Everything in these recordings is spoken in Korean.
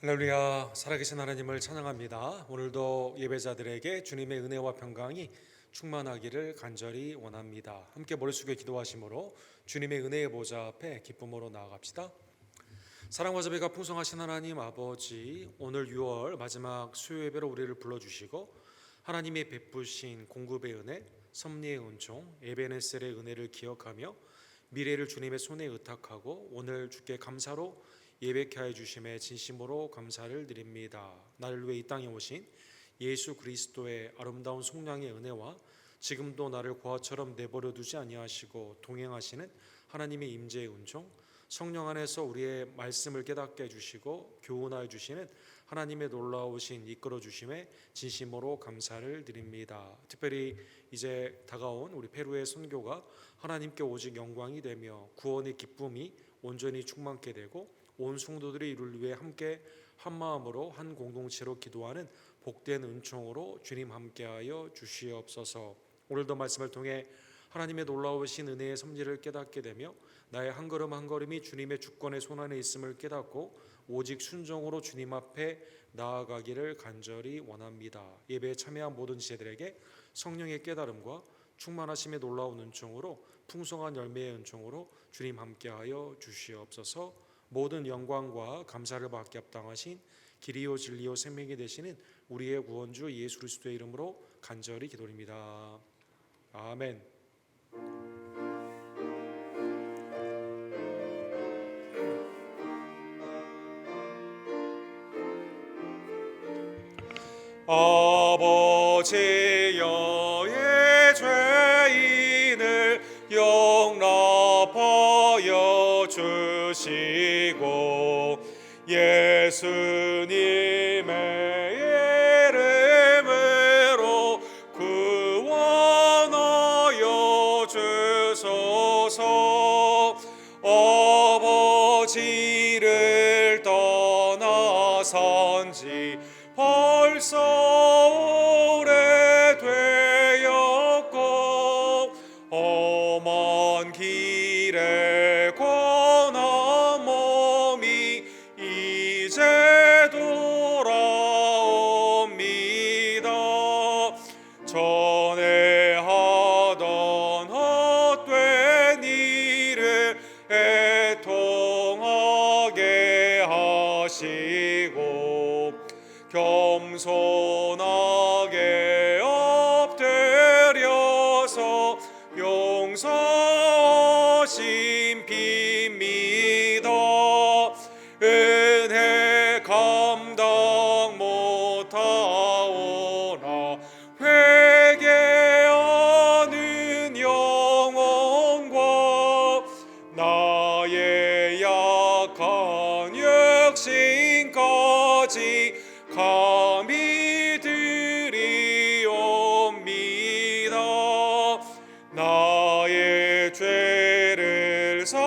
할렐루야, 살아계신 하나님을 찬양합니다. 오늘도 예배자들에게 주님의 은혜와 평강이 충만하기를 간절히 원합니다. 함께 머리 숙여 기도하심으로 주님의 은혜의 보좌 앞에 기쁨으로 나아갑시다. 사랑과 자비가 풍성하신 하나님 아버지, 오늘 6월 마지막 수요 예배로 우리를 불러주시고 하나님의 베푸신 공급의 은혜, 섭리의 은총, 에베네셀의 은혜를 기억하며 미래를 주님의 손에 의탁하고 오늘 주께 감사로 예배케 하여 주심에 진심으로 감사를 드립니다. 나를 위해 이 땅에 오신 예수 그리스도의 아름다운 속량의 은혜와 지금도 나를 고아처럼 내버려 두지 아니하시고 동행하시는 하나님의 임재의 은총, 성령 안에서 우리의 말씀을 깨닫게 해주시고 교훈하여 주시는 하나님의 놀라우신 이끌어 주심에 진심으로 감사를 드립니다. 특별히 이제 다가온 우리 페루의 선교가 하나님께 오직 영광이 되며 구원의 기쁨이 온전히 충만케 되고 온 성도들이 이를 위해 함께 한 마음으로 한 공동체로 기도하는 복된 은총으로 주님 함께하여 주시옵소서. 오늘도 말씀을 통해 하나님의 놀라우신 은혜의 섭리를 깨닫게 되며 나의 한 걸음 한 걸음이 주님의 주권의 손안에 있음을 깨닫고 오직 순종으로 주님 앞에 나아가기를 간절히 원합니다. 예배에 참여한 모든 지체들에게 성령의 깨달음과 충만하심의 놀라운 은총으로 풍성한 열매의 은총으로 주님 함께하여 주시옵소서. 모든 영광과 감사를 받게 합당하신 길이요 진리요 생명이 되시는 우리의 구원주 예수 그리스도의 이름으로 간절히 기도드립니다. 아멘. 아버지여 의 죄인을 용납하여 주시고 예수님의 이름으로 구원하여 주소서. 아버지를 떠나선 지 벌써 오래되었고 험한 길에 권한 몸이 이제 돌아옵니다. 전에 하던 헛된 일을 애통하게 하시고 겸손하게 엎드려서 용서하심 빕니다. 은혜 감당 못하오나 회개하는 영혼과 나의 약한 육신까지 감히 드리옵니다. 나의 죄를 사시려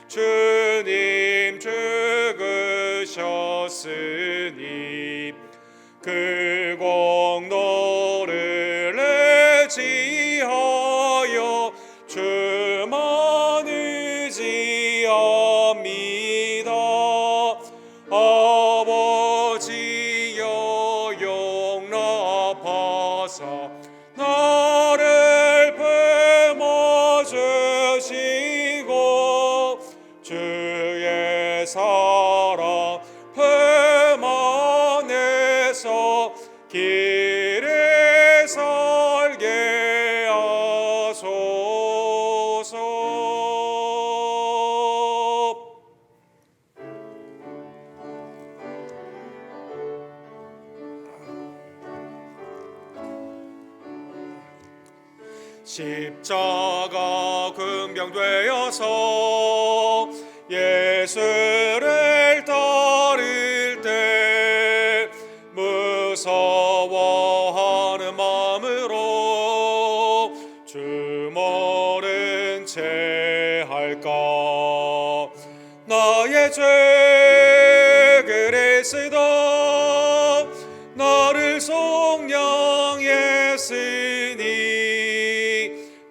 주님 죽으셨으니 그 공로를 의지하여 주만 의지합니다. 아버지여 용납하사 나를 품어주시고 주의 사랑 품 안에서 길을 살게 하소서. 십자가 금병되어서 예수를 따를 때 무서워하는 마음으로 주 모른 채 할까. 나의 죄 그리스도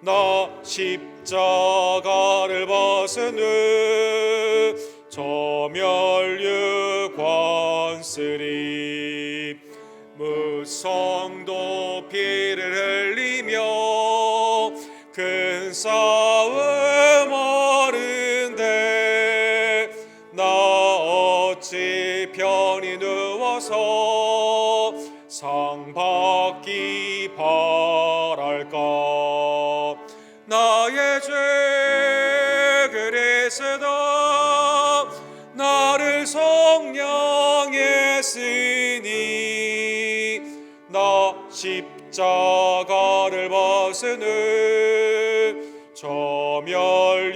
나 십자가를 벗은 후 저멸유관 쓰리 무성도 피를 흘리며 큰 싸움 하는데 나 어찌 편히 누워서 상 받기 바랄까. 나의 죄 그리스도 나를 성령했으니 나 십자가를 벗은 후 저멸유관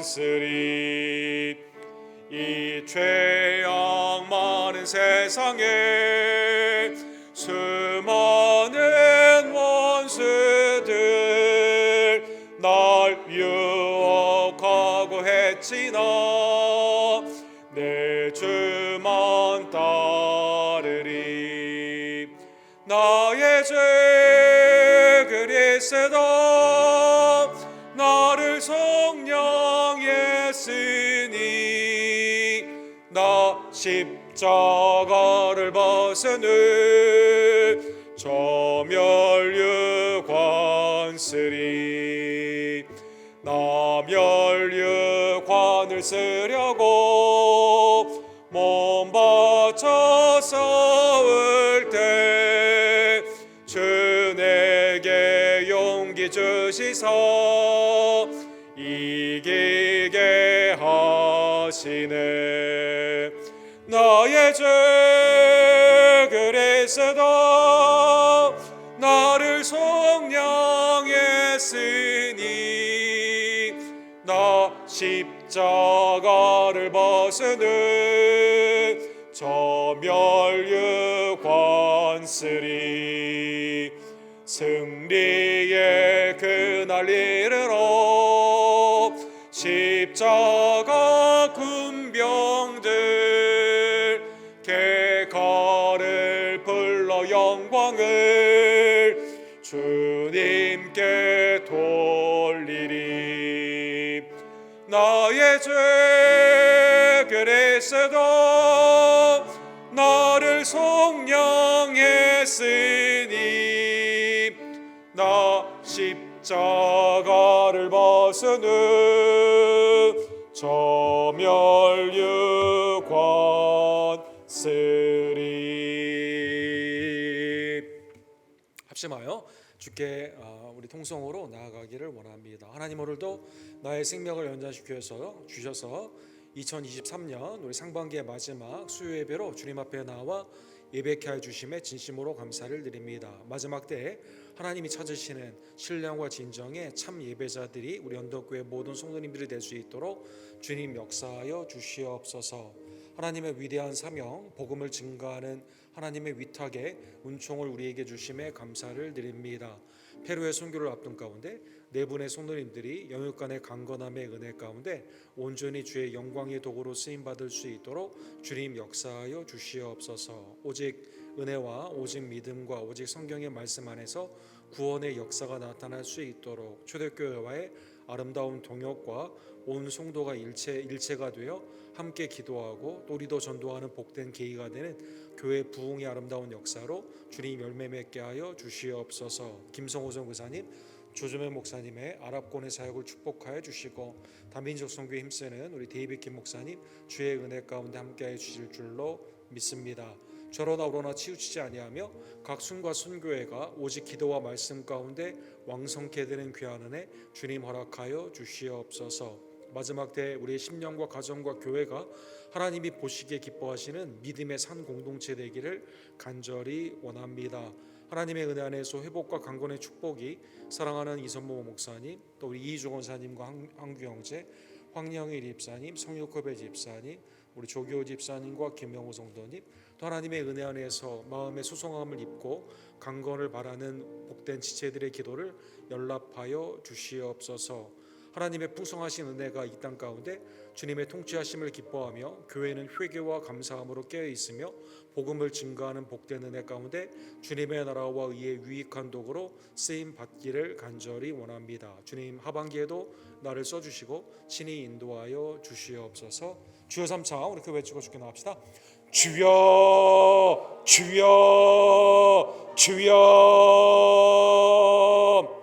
쓰리 이 죄악 많은 세상에 수많은 원수들 날 유혹하고 했지나 내 주만 따르리. 나의 죄 그리스도 나를 성령했으니 나 십자가를 벗은 후 저멸유관 쓰리 나 멸유관을 쓰려고 몸 바쳐 싸울 때 주 내게 용기 주시사 이기게 하시네. 나의 죄 그리스도 나를 성령했으니 나 십자가를 벗은 후 저멸유관 쓰리 승리의 그날 이르러 십자가 군병들 객가를 불러 영광을 주님께 돌리리. 나의 죄 그리스도 나를 성령했으니 나 십자가를 벗은 후 저멸유관 쓰리. 합심하여 주께 우리 통성으로 나아가기를 원합니다. 하나님, 오늘도 나의 생명을 연장시켜서 주셔서 2023년 우리 상반기의 마지막 수요 예배로 주님 앞에 나와 예배케 해 주심에 진심으로 감사를 드립니다. 마지막 때에 하나님이 찾으시는 신령과 진정의 참 예배자들이 우리 언덕교회 모든 성도님들이 될 수 있도록 주님 역사하여 주시옵소서. 하나님의 위대한 사명, 복음을 증거하는 하나님의 위탁에 은총을 우리에게 주심에 감사를 드립니다. 페루의 선교를 앞둔 가운데 네 분의 성도님들이 영육간의 강건함의 은혜 가운데 온전히 주의 영광의 도구로 쓰임받을 수 있도록 주님 역사하여 주시옵소서. 오직 은혜와 오직 믿음과 오직 성경의 말씀 안에서 구원의 역사가 나타날 수 있도록 초대교회와의 아름다운 동역과 온 성도가 일체가 되어 함께 기도하고 또 우리도 전도하는 복된 계기가 되는 교회 부흥의 아름다운 역사로 주님 열매 맺게 하여 주시옵소서. 김성호정 의사님, 조조매 목사님의 아랍권의 사역을 축복하여 주시고 다민족 선교에 힘쓰는 우리 데이빗 김 목사님 주의 은혜 가운데 함께하여 주실 줄로 믿습니다. 저러나 우러나 치우치지 아니하며 각 순과 순교회가 오직 기도와 말씀 가운데 왕성케 되는 귀한 은혜 주님 허락하여 주시옵소서. 마지막 때 우리의 심령과 가정과 교회가 하나님이 보시기에 기뻐하시는 믿음의 산 공동체 되기를 간절히 원합니다. 하나님의 은혜 안에서 회복과 강건의 축복이 사랑하는 이선모 목사님, 또 우리 이희주 권사님과 황규 형제, 황영일 집사님, 성육협의 집사님, 우리 조교 집사님과 김명호 성도님, 또 하나님의 은혜 안에서 마음의 소성함을 입고 강건을 바라는 복된 지체들의 기도를 연락하여 주시옵소서. 하나님의 풍성하신 은혜가 이 땅 가운데 주님의 통치하심을 기뻐하며 교회는 회개와 감사함으로 깨어 있으며 복음을 증거하는 복된 은혜 가운데 주님의 나라와 의의 유익한 도구로 쓰임 받기를 간절히 원합니다. 주님, 하반기에도 나를 써주시고 친히 인도하여 주시옵소서. 주여 삼차 우리 그 외치고 주께 나갑시다. 주여 주여 주여.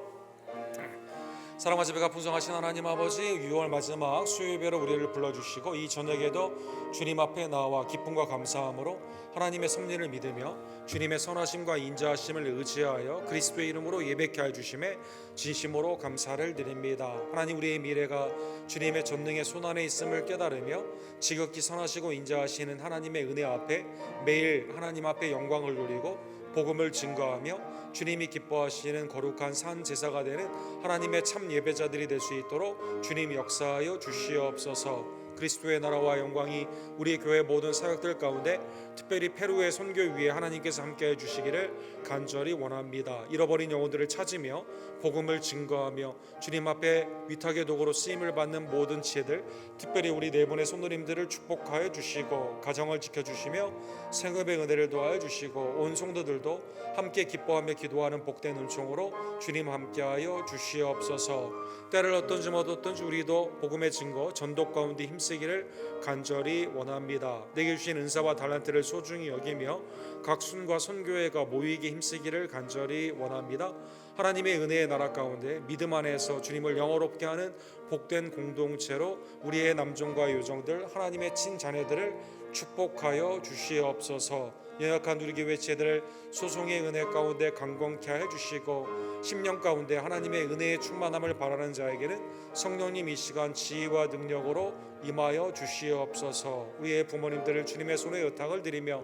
사랑과 지배가 풍성하신 하나님 아버지, 6월 마지막 수요예배로 우리를 불러주시고 이 저녁에도 주님 앞에 나와 기쁨과 감사함으로 하나님의 섭리를 믿으며 주님의 선하심과 인자하심을 의지하여 그리스도의 이름으로 예배케 하여 주심에 진심으로 감사를 드립니다. 하나님, 우리의 미래가 주님의 전능의 손안에 있음을 깨달으며 지극히 선하시고 인자하시는 하나님의 은혜 앞에 매일 하나님 앞에 영광을 돌리고 복음을 증거하며 주님이 기뻐하시는 거룩한 산 제사가 되는 하나님의 참 예배자들이 될 수 있도록 주님 역사하여 주시옵소서. 그리스도의 나라와 영광이 우리 교회 모든 사역들 가운데 특별히 페루의 선교 위에 하나님께서 함께해 주시기를 간절히 원합니다. 잃어버린 영혼들을 찾으며 복음을 증거하며 주님 앞에 위탁의 도구로 쓰임을 받는 모든 지혜들, 특별히 우리 네 분의 손노림들을 축복하여 주시고 가정을 지켜주시며 생업의 은혜를 도하여 주시고 온 성도들도 함께 기뻐하며 기도하는 복된 은총으로 주님 함께하여 주시옵소서. 때를 어떤지 못 어떤지 우리도 복음의 증거 전도 가운데 힘쓰기를 간절히 원합니다. 내게 주신 은사와 달란트를 소중히 여기며 각 순과 선교회가 모이게 힘쓰기를 간절히 원합니다. 하나님의 은혜의 나라 가운데 믿음 안에서 주님을 영화롭게 하는 복된 공동체로 우리의 남종과 여종들, 하나님의 친자녀들을 축복하여 주시옵소서. 연약한 우리 교회 지체들을 소송의 은혜 가운데 강건케 하여 주시고 10년 가운데 하나님의 은혜의 충만함을 바라는 자에게는 성령님 이 시간 지혜와 능력으로 임하여 주시옵소서. 우리의 부모님들을 주님의 손에 의탁을 드리며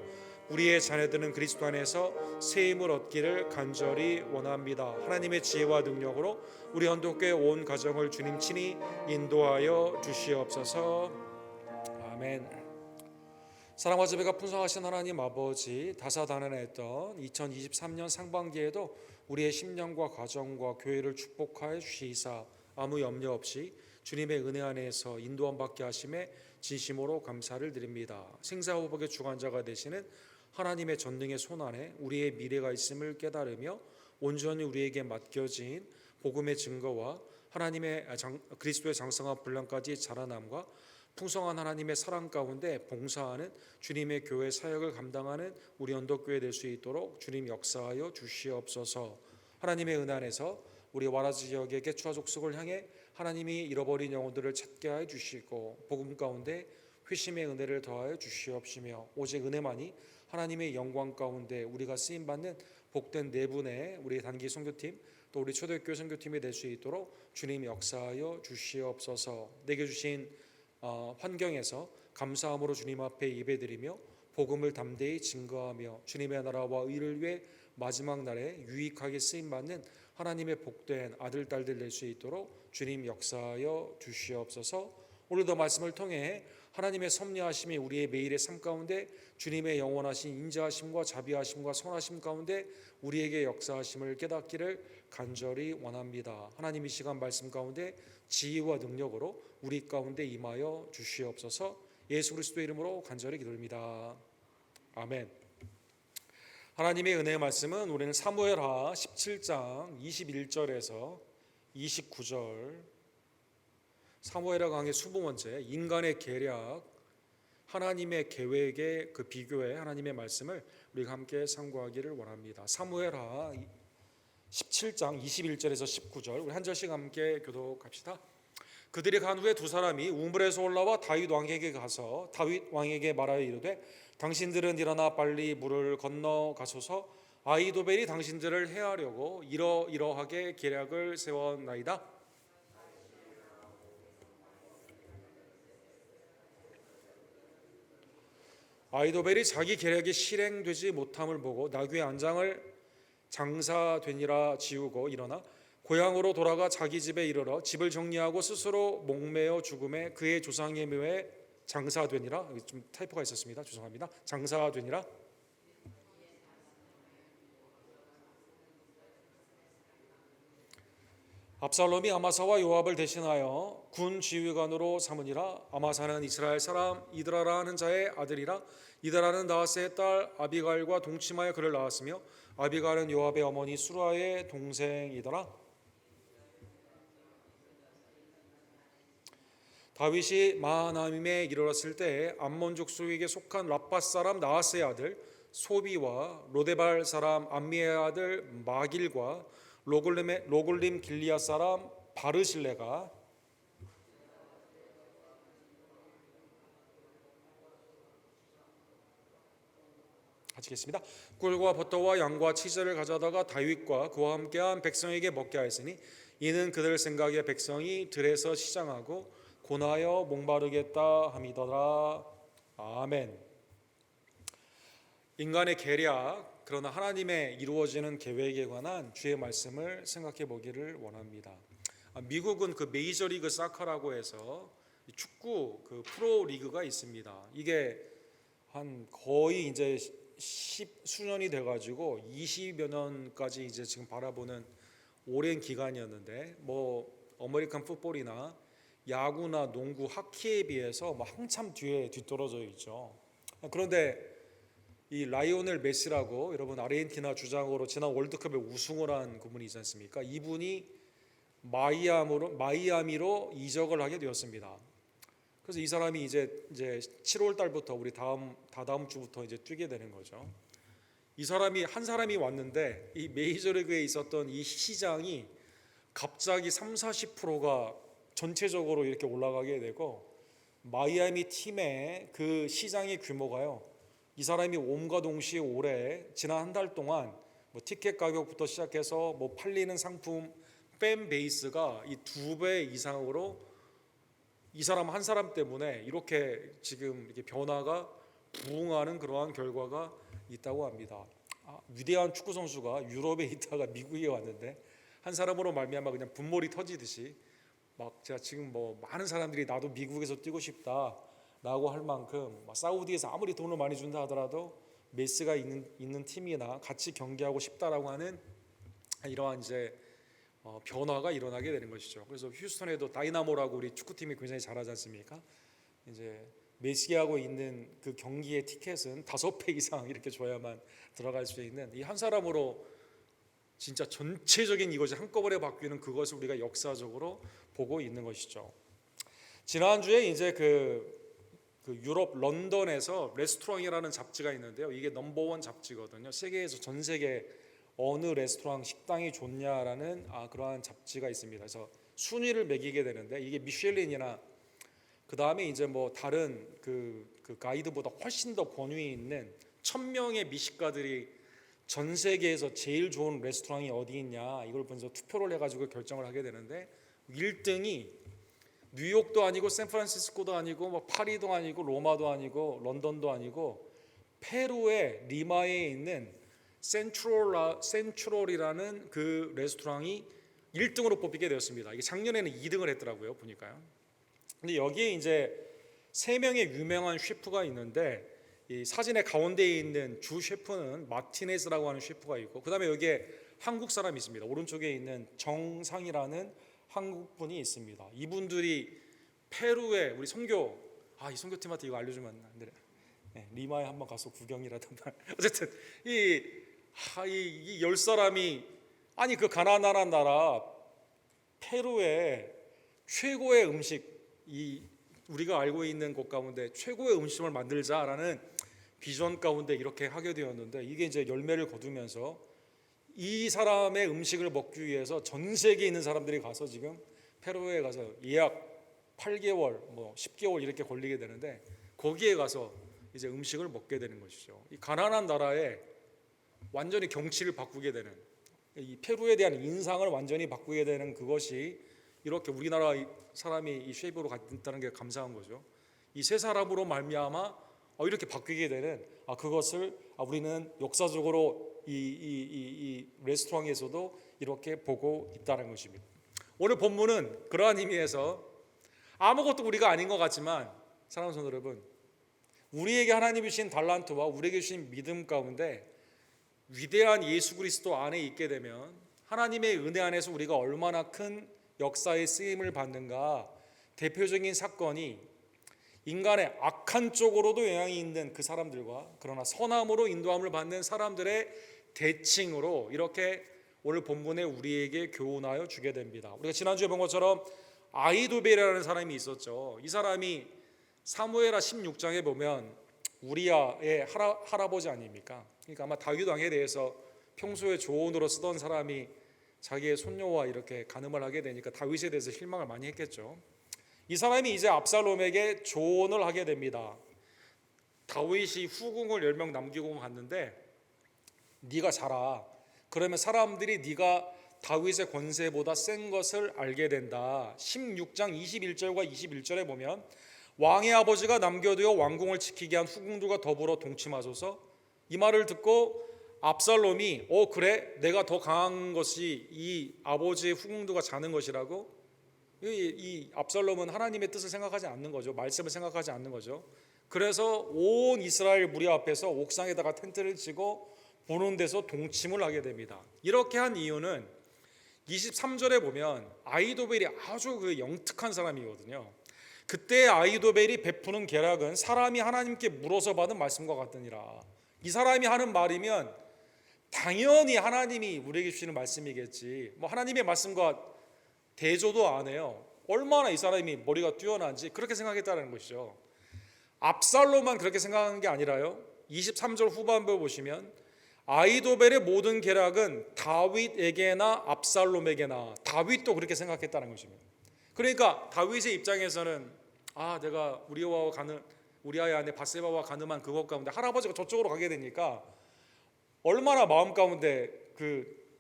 우리의 자녀들은 그리스도 안에서 새 힘을 얻기를 간절히 원합니다. 하나님의 지혜와 능력으로 우리 언덕교회 온 가정을 주님 친히 인도하여 주시옵소서. 아멘. 사랑과 지배가 풍성하신 하나님 아버지, 다사다난했던 2023년 상반기에도 우리의 심령과 가정과 교회를 축복하여 주시사 아무 염려 없이 주님의 은혜 안에서 인도함 받게 하심에 진심으로 감사를 드립니다. 생사호복의 주관자가 되시는 하나님의 전능의 손안에 우리의 미래가 있음을 깨달으며 온전히 우리에게 맡겨진 복음의 증거와 하나님의 그리스도의 장성한 분량까지 자라남과 풍성한 하나님의 사랑 가운데 봉사하는 주님의 교회 사역을 감당하는 우리 언덕교회 될 수 있도록 주님 역사하여 주시옵소서. 하나님의 은혜 안에서 우리 와라지 지역의 개추와 족속을 향해 하나님이 잃어버린 영혼들을 찾게 하여 주시고 복음 가운데 회심의 은혜를 더하여 주시옵시며 오직 은혜만이 하나님의 영광 가운데 우리가 쓰임받는 복된 네 분의 우리 단기 선교팀 또 우리 초대교회 선교팀이 될 수 있도록 주님 역사하여 주시옵소서. 내게 주신 환경에서 감사함으로 주님 앞에 예배드리며 복음을 담대히 증거하며 주님의 나라와 의를 위해 마지막 날에 유익하게 쓰임받는 하나님의 복된 아들 딸들 될 수 있도록 주님 역사하여 주시옵소서. 오늘도 말씀을 통해 하나님의 섭리하심이 우리의 매일의 삶 가운데 주님의 영원하신 인자하심과 자비하심과 선하심 가운데 우리에게 역사하심을 깨닫기를 간절히 원합니다. 하나님 이 시간 말씀 가운데 지혜와 능력으로 우리 가운데 임하여 주시옵소서. 예수 그리스도의 이름으로 간절히 기도합니다. 아멘. 하나님의 은혜의 말씀은 우리는 사무엘하 17장 21절에서 29절 사무엘하 강의 20번째 인간의 계략 하나님의 계획의 그 비교의 하나님의 말씀을 우리가 함께 상고하기를 원합니다. 사무엘하 17장 21절에서 19절 우리 한 절씩 함께 교독합시다. 그들이 간 후에 두 사람이 우물에서 올라와 다윗 왕에게 가서 다윗 왕에게 말하여 이르되 당신들은 일어나 빨리 물을 건너가소서. 아히도벨이 당신들을 해하려고 이러이러하게 계략을 세웠나이다. 아히도벨이 자기 계략이 실행되지 못함을 보고 나귀의 안장을 장사되니라 지우고 일어나 고향으로 돌아가 자기 집에 이르러 집을 정리하고 스스로 목매어 죽음에 그의 조상의 묘에 장사되니라. 여기 좀 타이포가 있었습니다. 죄송합니다. 장사되니라. 압살롬이 아마사와 요압을 대신하여 군 지휘관으로 삼으니라. 아마사는 이스라엘 사람 이드라라는 자의 아들이라. 이드라는 나하스의 딸 아비갈과 동침하여 그를 낳았으며 아비갈은 요압의 어머니 수라의 동생이더라. 다윗이 마하나임에 이르렀을 때 암몬 족속에게 속한 라팟 사람 나하스의 아들 소비와 로데발 사람 암미의 아들 마길과 로글림 길리앗 사람 바르실레가 하시겠습니다. 꿀과 버터와 양과 치즈를 가져다가 다윗과 그와 함께한 백성에게 먹게 하였으니 이는 그들 생각에 백성이 들에서 시장하고 고나여 목마르겠다 함이더라. 아멘. 인간의 계략, 그러나 하나님의 이루어지는 계획에 관한 주의 말씀을 생각해 보기를 원합니다. 미국은 그 메이저리그 사커라고 해서 축구 그 프로 리그가 있습니다. 이게 한 거의 이제 10수년이 돼가지고 20여 년까지 이제 지금 바라보는 오랜 기간이었는데, 뭐 아메리칸 풋볼이나 야구나 농구, 하키에 비해서 뭐 한참 뒤떨어져 있죠. 그런데 이 라이오넬 메시라고, 여러분 아르헨티나 주장으로 지난 월드컵에 우승을 한 그분이 있지 않습니까? 이분이 마이아미로 이적을 하게 되었습니다. 그래서 이 사람이 이제 7월 달부터 우리 다다음 주부터 이제 뛰게 되는 거죠. 이 사람이 한 사람이 왔는데 이 메이저리그에 있었던 이 시장이 갑자기 30-40%가 전체적으로 이렇게 올라가게 되고, 마이애미 팀의 그 시장의 규모가요, 이 사람이 옴과 동시에 올해 지난 한 달 동안 뭐 티켓 가격부터 시작해서 뭐 팔리는 상품 팬 베이스가 이 2배 이상으로 이 사람 한 사람 때문에 이렇게 지금 이렇게 변화가 부응하는 그러한 결과가 있다고 합니다. 위대한 축구 선수가 유럽에 있다가 미국에 왔는데 한 사람으로 말미암아 그냥 분몰이 터지듯이 막 제가 지금 뭐 많은 사람들이 나도 미국에서 뛰고 싶다라고 할 만큼 사우디에서 아무리 돈을 많이 준다 하더라도 메시가 있는 팀이나 같이 경기하고 싶다라고 하는 이러한 이제 변화가 일어나게 되는 것이죠. 그래서 휴스턴에도 다이나모라고 우리 축구팀이 굉장히 잘하지 않습니까? 이제 메시하고 있는 그 경기의 티켓은 5배 이상 이렇게 줘야만 들어갈 수 있는 이 한 사람으로 진짜 전체적인 이것이 한꺼번에 바뀌는 그것을 우리가 역사적으로 보고 있는 것이죠. 지난주에 이제 그 유럽 런던에서 레스토랑이라는 잡지가 있는데요. 이게 넘버원 잡지거든요. 세계에서 전 세계 어느 레스토랑 식당이 좋냐라는 그러한 잡지가 있습니다. 그래서 순위를 매기게 되는데 이게 미슐린이나 그 다음에 이제 뭐 다른 그 가이드보다 훨씬 더 권위 있는 1000명의 미식가들이 전 세계에서 제일 좋은 레스토랑이 어디 있냐 이걸 먼저 투표를 해가지고 결정을 하게 되는데 1등이 뉴욕도 아니고 샌프란시스코도 아니고 뭐 파리도 아니고 로마도 아니고 런던도 아니고 페루의 리마에 있는 센트럴이라는 그 레스토랑이 1등으로 뽑히게 되었습니다. 이게 작년에는 2등을 했더라고요, 보니까요. 근데 여기에 이제 3명의 유명한 셰프가 있는데 이 사진의 가운데에 있는 주 셰프는 마티네즈라고 하는 셰프가 있고, 그다음에 여기에 한국 사람이 있습니다. 오른쪽에 있는 정상이라는 한국분이 있습니다. 이분들이 페루에 우리 선교 이 선교팀한테 이거 알려주면 안 되네. 리마에 한번 가서 구경이라든가 어쨌든 이 10사람이 그 가난한 나라 페루의 최고의 음식, 이 우리가 알고 있는 곳 가운데 최고의 음식을 만들자라는 비전 가운데 이렇게 하게 되었는데, 이게 이제 열매를 거두면서 이 사람의 음식을 먹기 위해서 전 세계에 있는 사람들이 가서 지금 페루에 가서 예약 8개월 뭐 10개월 이렇게 걸리게 되는데, 거기에 가서 이제 음식을 먹게 되는 것이죠. 이 가난한 나라에 완전히 경치를 바꾸게 되는, 이 페루에 대한 인상을 완전히 바꾸게 되는 그것이 이렇게 우리나라 사람이 이 쉐이프로 갔다는 게 감사한 거죠. 이 세 사람으로 말미암아 이렇게 바뀌게 되는 그것을 우리는 역사적으로 이 레스토랑에서도 이렇게 보고 있다는 것입니다. 오늘 본문은 그러한 의미에서 아무것도 우리가 아닌 것 같지만, 사랑하는 성도 여러분, 우리에게 하나님이 주신 달란트와 우리에게 주신 믿음 가운데 위대한 예수 그리스도 안에 있게 되면 하나님의 은혜 안에서 우리가 얼마나 큰 역사의 쓰임을 받는가. 대표적인 사건이 인간의 악한 쪽으로도 영향이 있는 그 사람들과 그러나 선함으로 인도함을 받는 사람들의 대칭으로 이렇게 오늘 본문에 우리에게 교훈하여 주게 됩니다. 우리가 지난주에 본 것처럼 아히도벨이라는 사람이 있었죠. 이 사람이 사무엘하 16장에 보면 우리아의 할아버지 아닙니까? 그러니까 아마 다윗 왕에 대해서 평소에 조언으로 쓰던 사람이 자기의 손녀와 이렇게 간음을 하게 되니까 다윗에 대해서 실망을 많이 했겠죠. 이 사람이 이제 압살롬에게 조언을 하게 됩니다. 다윗이 후궁을 10명 남기고 갔는데 네가 자라. 그러면 사람들이 네가 다윗의 권세보다 센 것을 알게 된다. 16장 21절과 21절에 보면 왕의 아버지가 남겨두어 왕궁을 지키게 한 후궁들과 더불어 동침하소서. 이 말을 듣고 압살롬이 그래 내가 더 강한 것이 이 아버지의 후궁들과 자는 것이라고. 이 압살롬은 하나님의 뜻을 생각하지 않는 거죠. 말씀을 생각하지 않는 거죠. 그래서 온 이스라엘 무리 앞에서 옥상에다가 텐트를 치고 보는 데서 동침을 하게 됩니다. 이렇게 한 이유는 23절에 보면 아히도벨이 아주 영특한 사람이거든요. 그때 아히도벨이 베푸는 계략은 사람이 하나님께 물어서 받은 말씀과 같으니라. 이 사람이 하는 말이면 당연히 하나님이 우리에게 주시는 말씀이겠지. 하나님의 말씀과 대조도 안 해요. 얼마나 이 사람이 머리가 뛰어난지 그렇게 생각했다는 것이죠. 압살롬만 그렇게 생각하는 게 아니라요. 23절 후반부 보시면 아히도벨의 모든 계략은 다윗에게나 압살롬에게나 다윗도 그렇게 생각했다는 것입니다. 그러니까 다윗의 입장에서는 내가 우리아의 아내 바세바와 간음한 그것 가운데 할아버지가 저쪽으로 가게 되니까 얼마나 마음 가운데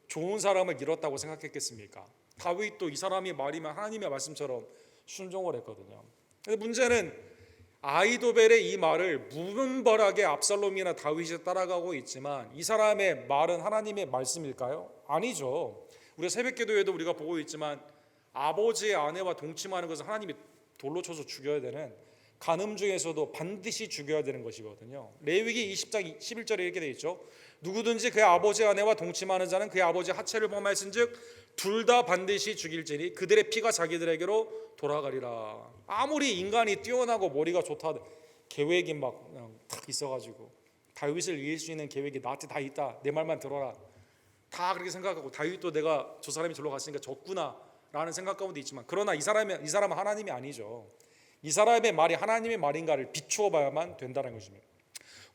좋은 사람을 잃었다고 생각했겠습니까? 다윗도 이 사람이 말이면 하나님의 말씀처럼 순종을 했거든요. 근데 문제는 아히도벨의 이 말을 무분별하게 압살롬이나 다윗이 따라가고 있지만 이 사람의 말은 하나님의 말씀일까요? 아니죠. 우리가 새벽기도에도 우리가 보고 있지만 아버지의 아내와 동침하는 것은 하나님이 돌로 쳐서 죽여야 되는, 간음 중에서도 반드시 죽여야 되는 것이거든요. 레위기 20장 11절에 이렇게 되어 있죠. 누구든지 그의 아버지의 아내와 동침하는 자는 그의 아버지의 하체를 범하였은즉 둘 다 반드시 죽일지니 그들의 피가 자기들에게로 돌아가리라. 아무리 인간이 뛰어나고 머리가 좋다 계획이 막 그냥 탁 있어가지고 다윗을 이길 수 있는 계획이 나한테 다 있다, 내 말만 들어라, 다 그렇게 생각하고 다윗도 내가 저 사람이 저로 갔으니까 졌구나 라는 생각 가운데 있지만, 그러나 이 사람은 하나님이 아니죠. 이 사람의 말이 하나님의 말인가를 비추어 봐야만 된다는 것입니다.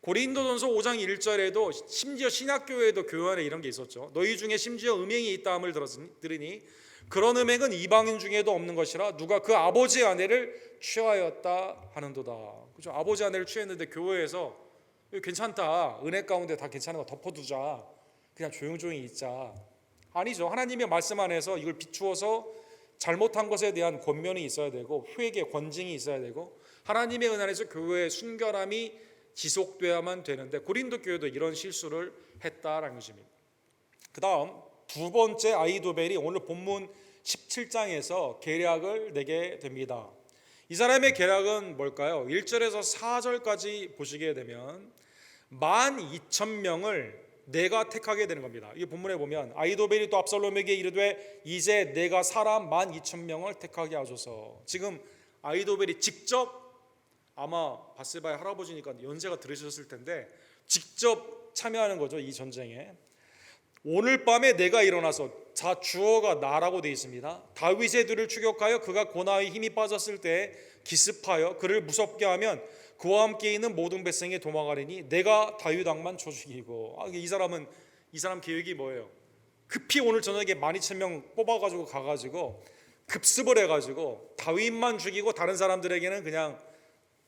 고린도전서 5장 1절에도 심지어 신약교회에도 교회 안에 이런 게 있었죠. 너희 중에 심지어 음행이 있다함을 들으니 그런 음행은 이방인 중에도 없는 것이라 누가 그 아버지의 아내를 취하였다 하는도다. 그죠? 아버지 아내를 취했는데 교회에서 괜찮다, 은혜 가운데 다 괜찮은 거 덮어두자, 그냥 조용조용히 있자. 아니죠. 하나님의 말씀 안에서 이걸 비추어서 잘못한 것에 대한 권면이 있어야 되고 회개, 권징이 있어야 되고 하나님의 은혜 안에서 교회의 순결함이 지속돼야만 되는데 고린도 교회도 이런 실수를 했다라는 것입니다. 그 다음 두 번째 아히도벨이 오늘 본문 17장에서 계략을 내게 됩니다. 이 사람의 계략은 뭘까요? 1절에서 4절까지 보시게 되면 12,000명을 내가 택하게 되는 겁니다. 이 본문에 보면 아히도벨이 또 압살롬에게 이르되 이제 내가 사람 12,000명을 택하게 하소서. 지금 아히도벨이 직접, 아마 바세바의 할아버지니까 연세가 들으셨을 텐데 직접 참여하는 거죠, 이 전쟁에. 오늘 밤에 내가 일어나서, 자 주어가 나라고 되어 있습니다. 다윗의 들을 추격하여 그가 고나의 힘이 빠졌을 때 기습하여 그를 무섭게 하면 그와 함께 있는 모든 백성이 도망가리니 내가 다윗 왕만 쳐 죽이고. 이 사람 계획이 뭐예요? 급히 오늘 저녁에 12,000명 뽑아가지고 가가지고 급습을 해가지고 다윗만 죽이고 다른 사람들에게는 그냥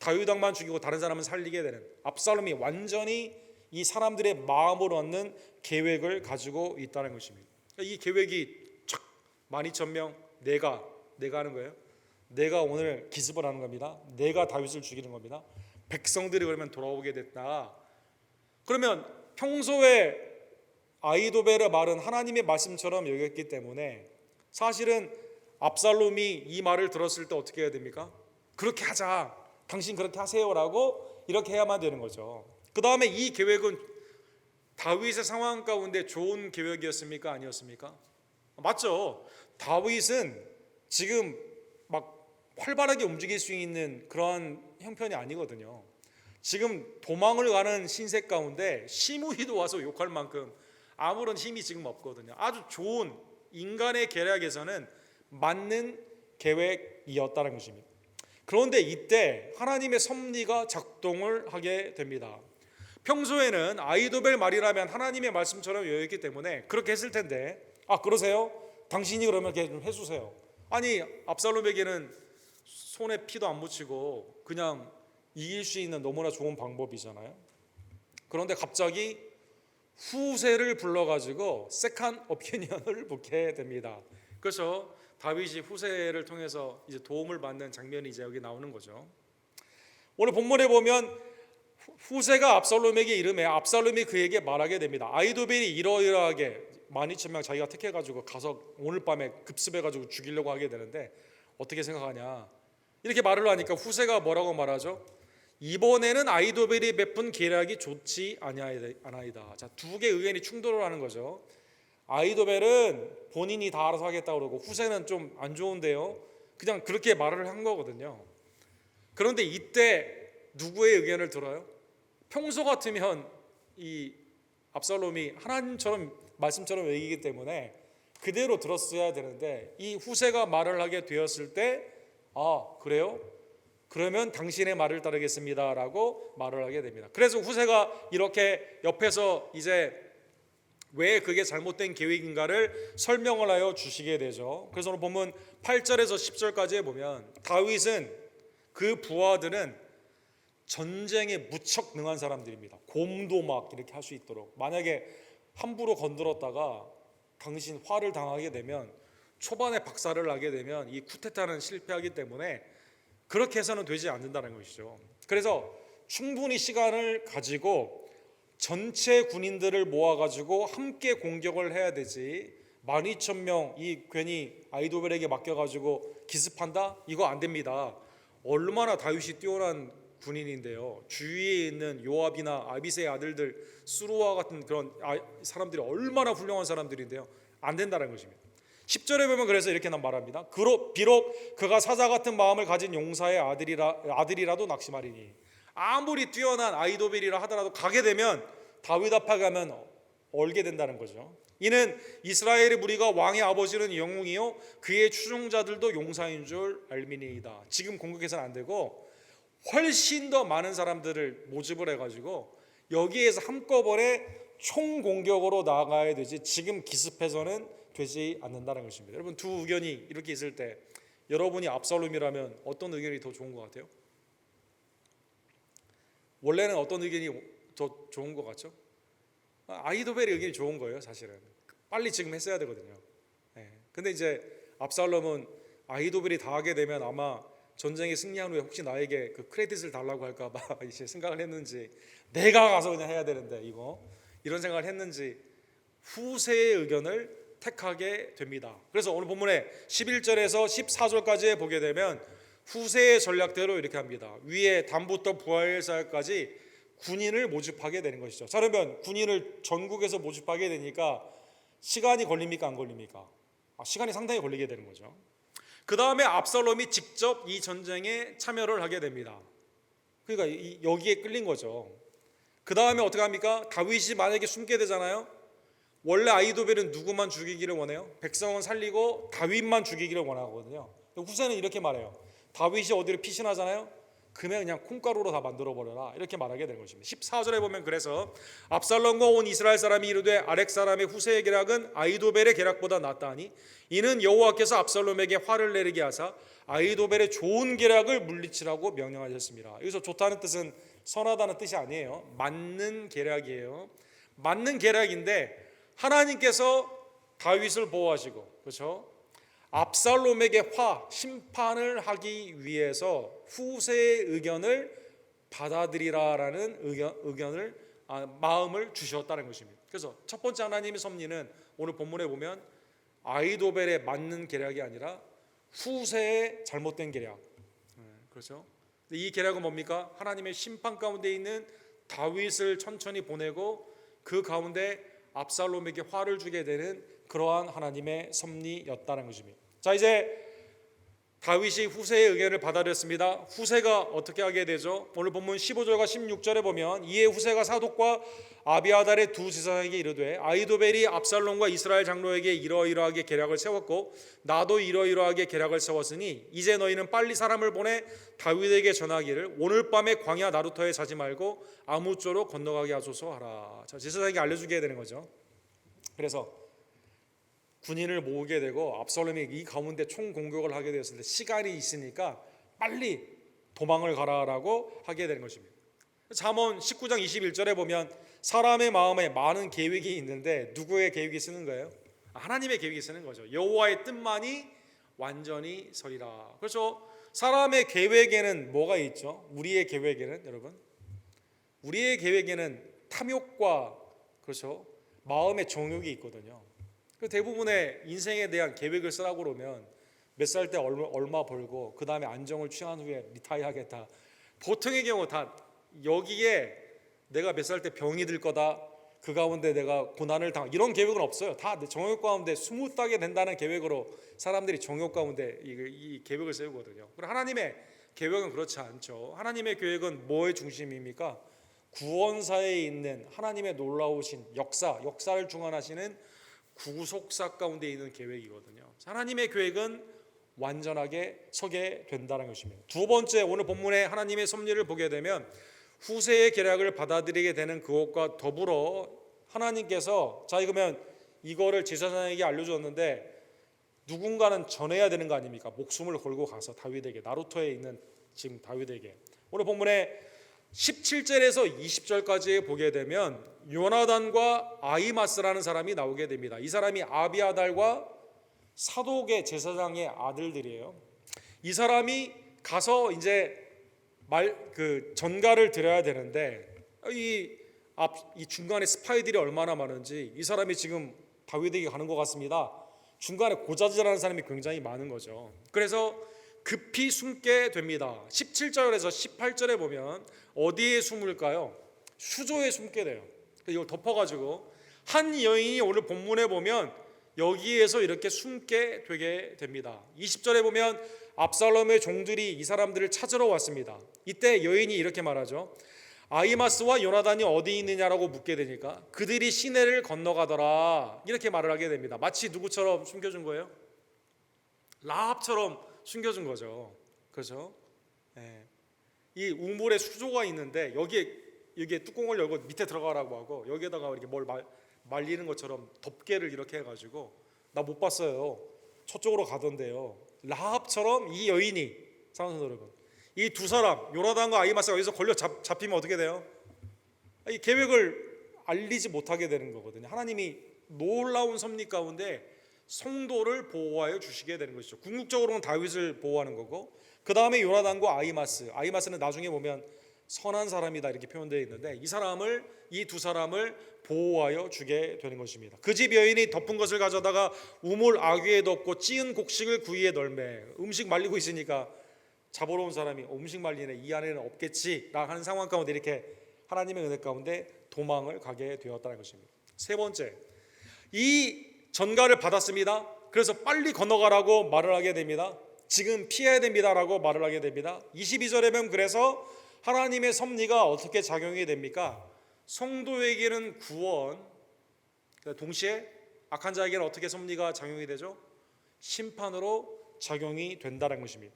다윗 왕만 죽이고 다른 사람은 살리게 되는, 압살롬이 완전히 이 사람들의 마음을 얻는 계획을 가지고 있다는 것입니다. 이 계획이 촥 12,000명 내가 하는 거예요. 내가 오늘 기습을 하는 겁니다. 내가 다윗을 죽이는 겁니다. 백성들이 그러면 돌아오게 됐다. 그러면 평소에 아히도벨의 말은 하나님의 말씀처럼 여겼기 때문에 사실은 압살롬이 이 말을 들었을 때 어떻게 해야 됩니까? 그렇게 하자, 당신 그렇게 하세요라고 이렇게 해야만 되는 거죠. 그 다음에 이 계획은 다윗의 상황 가운데 좋은 계획이었습니까? 아니었습니까? 맞죠? 다윗은 지금 막 활발하게 움직일 수 있는 그러한 형편이 아니거든요. 지금 도망을 가는 신세 가운데 시므이도 와서 욕할 만큼 아무런 힘이 지금 없거든요. 아주 좋은 인간의 계략에서는 맞는 계획이었다는 것입니다. 그런데 이때 하나님의 섭리가 작동을 하게 됩니다. 평소에는 아이도벨 말이라면 하나님의 말씀처럼 여겼기 때문에 그렇게 했을 텐데, 그러세요? 당신이 그러면 이렇게 좀 해주세요. 아니, 압살롬에게는 손에 피도 안 묻히고 그냥 이길 수 있는 너무나 좋은 방법이잖아요. 그런데 갑자기 후세를 불러가지고 세컨 오피니언을 묻게 됩니다. 그래서 다윗이 후세를 통해서 이제 도움을 받는 장면이 이제 여기 나오는 거죠. 오늘 본문에 보면 후세가 압살롬에게 이르매 압살롬이 그에게 말하게 됩니다. 아이도벨이 이러이러하게 12,000명 자기가 택해가지고 가서 오늘 밤에 급습해가지고 죽이려고 하게 되는데 어떻게 생각하냐, 이렇게 말을 하니까 후세가 뭐라고 말하죠? 이번에는 아이도벨이 베푼 계략이 좋지 아니하이다. 자, 두 개의 의견이 충돌을 하는 거죠. 아이도벨은 본인이 다 알아서 하겠다고 그러고 후세는 좀 안 좋은데요, 그냥 그렇게 말을 한 거거든요. 그런데 이때 누구의 의견을 들어요? 평소 같으면 이 압살롬이 하나님처럼 말씀처럼 얘기이기 때문에 그대로 들었어야 되는데 이 후세가 말을 하게 되었을 때 그래요? 그러면 당신의 말을 따르겠습니다라고 말을 하게 됩니다. 그래서 후세가 이렇게 옆에서 이제 왜 그게 잘못된 계획인가를 설명을 하여 주시게 되죠. 그래서 오늘 보면 8절에서 10절까지에 보면 다윗은 그 부하들은 전쟁에 무척 능한 사람들입니다. 곰도 막 이렇게 할 수 있도록, 만약에 함부로 건드렸다가 당신 화를 당하게 되면, 초반에 박살을 나게 되면 이 쿠데타는 실패하기 때문에 그렇게 해서는 되지 않는다는 것이죠. 그래서 충분히 시간을 가지고 전체 군인들을 모아가지고 함께 공격을 해야 되지, 12,000명 이 괜히 아이도벨에게 맡겨가지고 기습한다? 이거 안 됩니다. 얼마나 다윗이 뛰어난 군인인데요, 주위에 있는 요압이나 아비새의 아들들 수루와 같은 그런 사람들이 얼마나 훌륭한 사람들인데요, 안 된다는 것입니다. 10절에 보면 그래서 이렇게 말합니다. 비록 그가 사자 같은 마음을 가진 용사의 아들이라도 낙심하리니, 아무리 뛰어난 아이도벨이라 하더라도 가게 되면 다윗 앞에 가면 얼게 된다는 거죠. 이는 이스라엘의 무리가 왕의 아버지는 영웅이요 그의 추종자들도 용사인 줄 알미니이다. 지금 공격해서는 안 되고 훨씬 더 많은 사람들을 모집을 해가지고 여기에서 한꺼번에 총공격으로 나아가야 되지 지금 기습해서는 되지 않는다는 것입니다. 여러분, 두 의견이 이렇게 있을 때 여러분이 압살롬이라면 어떤 의견이 더 좋은 것 같아요? 원래는 어떤 의견이 더 좋은 것 같죠? 아이도벨의 의견이 좋은 거예요. 사실은 빨리 지금 했어야 되거든요. 근데 이제 압살롬은 아이도벨이 다 하게 되면 아마 전쟁에 승리한 후에 혹시 나에게 그 크레딧을 달라고 할까봐 이제 생각을 했는지, 내가 가서 그냥 해야 되는데 이런 생각을 했는지 후세의 의견을 택하게 됩니다. 그래서 오늘 본문에 11절에서 14절까지 보게 되면 후세의 전략대로 이렇게 합니다. 위에 단부터 부하일사까지 군인을 모집하게 되는 것이죠. 자, 그러면 군인을 전국에서 모집하게 되니까 시간이 걸립니까, 안 걸립니까? 시간이 상당히 걸리게 되는 거죠. 그 다음에 압살롬이 직접 이 전쟁에 참여를 하게 됩니다. 그러니까 여기에 끌린 거죠. 그 다음에 어떻게 합니까? 다윗이 만약에 숨게 되잖아요. 원래 아이도벨은 누구만 죽이기를 원해요? 백성은 살리고 다윗만 죽이기를 원하거든요. 후세는 이렇게 말해요. 다윗이 어디를 피신하잖아요. 그냥 콩가루로 다 만들어버려라, 이렇게 말하게 되는 것입니다. 14절에 보면 그래서 압살롬과 온 이스라엘 사람이 이르되 아렉 사람의 후세의 계략은 아이도벨의 계략보다 낫다니 이는 여호와께서 압살롬에게 화를 내리게 하사 아이도벨의 좋은 계략을 물리치라고 명령하셨습니다. 여기서 좋다는 뜻은 선하다는 뜻이 아니에요. 맞는 계략이에요. 맞는 계략인데 하나님께서 다윗을 보호하시고, 그렇죠? 압살롬에게 심판을 하기 위해서 후세의 의견을 받아들이라라는 의견을 마음을 주셨다는 것입니다. 그래서 첫 번째 하나님의 섭리는 오늘 본문에 보면 아이도벨의 맞는 계략이 아니라 후세의 잘못된 계략. 그렇죠? 이 계략은 뭡니까? 하나님의 심판 가운데 있는 다윗을 천천히 보내고 그 가운데 압살롬에게 화를 주게 되는 그러한 하나님의 섭리였다는 것입니다. 자, 이제 다윗이 후세의 의견을 받아들였습니다. 후세가 어떻게 하게 되죠? 오늘 본문 15절과 16절에 보면 이에 후세가 사독과 아비아달의 두 지사에게 이르되 아히도벨이 압살롬과 이스라엘 장로에게 이러이러하게 계략을 세웠고 나도 이러이러하게 계략을 세웠으니 이제 너희는 빨리 사람을 보내 다윗에게 전하기를 오늘 밤에 광야 나루터에 자지 말고 아무쪼록 건너가게 하소서 하라. 자, 제사장에게 알려주게 되는 거죠. 그래서 군인을 모으게 되고 압살롬이 이 가운데 총공격을 하게 되었을 때 시간이 있으니까 빨리 도망을 가라라고 하게 되는 것입니다. 잠언 19장 21절에 보면 사람의 마음에 많은 계획이 있는데 누구의 계획이 쓰는 거예요? 하나님의 계획이 쓰는 거죠. 여호와의 뜻만이 완전히 서리라. 그렇죠? 사람의 계획에는 뭐가 있죠? 우리의 계획에는 여러분, 우리의 계획에는 탐욕과 그렇죠? 마음의 정욕이 있거든요. 대부분의 인생에 대한 계획을 쓰라고 그러면 몇 살 때 얼마 벌고 그 다음에 안정을 취한 후에 리타이 하겠다. 보통의 경우 다 여기에 내가 몇 살 때 병이 들 거다. 그 가운데 내가 고난을 당할 이런 계획은 없어요. 다 정욕 가운데 스무스하게 된다는 계획으로 사람들이 정욕 가운데 이 계획을 세우거든요. 그럼 하나님의 계획은 그렇지 않죠. 하나님의 계획은 뭐의 중심입니까? 구원사에 있는 하나님의 놀라우신 역사를 중안하시는 구속사 가운데 있는 계획이거든요. 하나님의 계획은 완전하게 서게 된다는 것입니다. 두 번째, 오늘 본문에 하나님의 섭리를 보게 되면 후세의 계략을 받아들이게 되는 그것과 더불어 하나님께서 자, 그러면 이거를 제사장에게 알려줬는데 누군가는 전해야 되는 거 아닙니까? 목숨을 걸고 가서 다윗에게, 나루터에 있는 지금 다윗에게. 오늘 본문에 17절에서 20절까지 보게 되면 요나단과 아히마스라는 사람이 나오게 됩니다. 이 사람이 아비아달과 사독의 제사장의 아들들이에요. 이 사람이 가서 이제 전가를 드려야 되는데 이 중간에 스파이들이 얼마나 많은지 이 사람이 지금 다윗에게 가는 것 같습니다. 중간에 고자질하는 사람이 굉장히 많은 거죠. 그래서 급히 숨게 됩니다. 17절에서 18절에 보면 어디에 숨을까요? 수조에 숨게 돼요. 이걸 덮어가지고 한 여인이 오늘 본문에 보면 여기에서 이렇게 숨게 되게 됩니다. 20절에 보면 압살롬의 종들이 이 사람들을 찾으러 왔습니다. 이때 여인이 이렇게 말하죠. 아히마스와 요나단이 어디 있느냐라고 묻게 되니까 그들이 시내를 건너가더라 이렇게 말을 하게 됩니다. 마치 누구처럼 숨겨준 거예요? 라합처럼 숨겨준 거죠. 그렇죠? 네. 이 우물에 수조가 있는데 여기에 뚜껑을 열고 밑에 들어가라고 하고 여기에다가 이렇게 뭘 말리는 것처럼 덮개를 이렇게 해가지고 나 못 봤어요. 저쪽으로 가던데요. 라합처럼 이 여인이 사랑하는 여러분, 이 두 사람 요나단과 아히마스가 여기서 걸려 잡히면 어떻게 돼요? 이 계획을 알리지 못하게 되는 거거든요. 하나님이 놀라운 섭리 가운데 성도를 보호하여 주시게 되는 것이죠. 궁극적으로는 다윗을 보호하는 거고 그 다음에 요나단과 아히마스는 나중에 보면 선한 사람이다 이렇게 표현되어 있는데 이 두 사람을 보호하여 주게 되는 것입니다. 그 집 여인이 덮은 것을 가져다가 우물 아귀에 덮고 찌은 곡식을 구이에 널매 음식 말리고 있으니까 잡으러 온 사람이 음식 말리네 이 안에는 없겠지 라는 상황 가운데 이렇게 하나님의 은혜 가운데 도망을 가게 되었다는 것입니다. 세 번째, 이 전가를 받았습니다. 그래서 빨리 건너가라고 말을 하게 됩니다. 지금 피해야 됩니다라고 말을 하게 됩니다. 22절에 보면 그래서 하나님의 섭리가 어떻게 작용이 됩니까? 성도에게는 구원, 동시에 악한 자에게는 어떻게 섭리가 작용이 되죠? 심판으로 작용이 된다는 것입니다.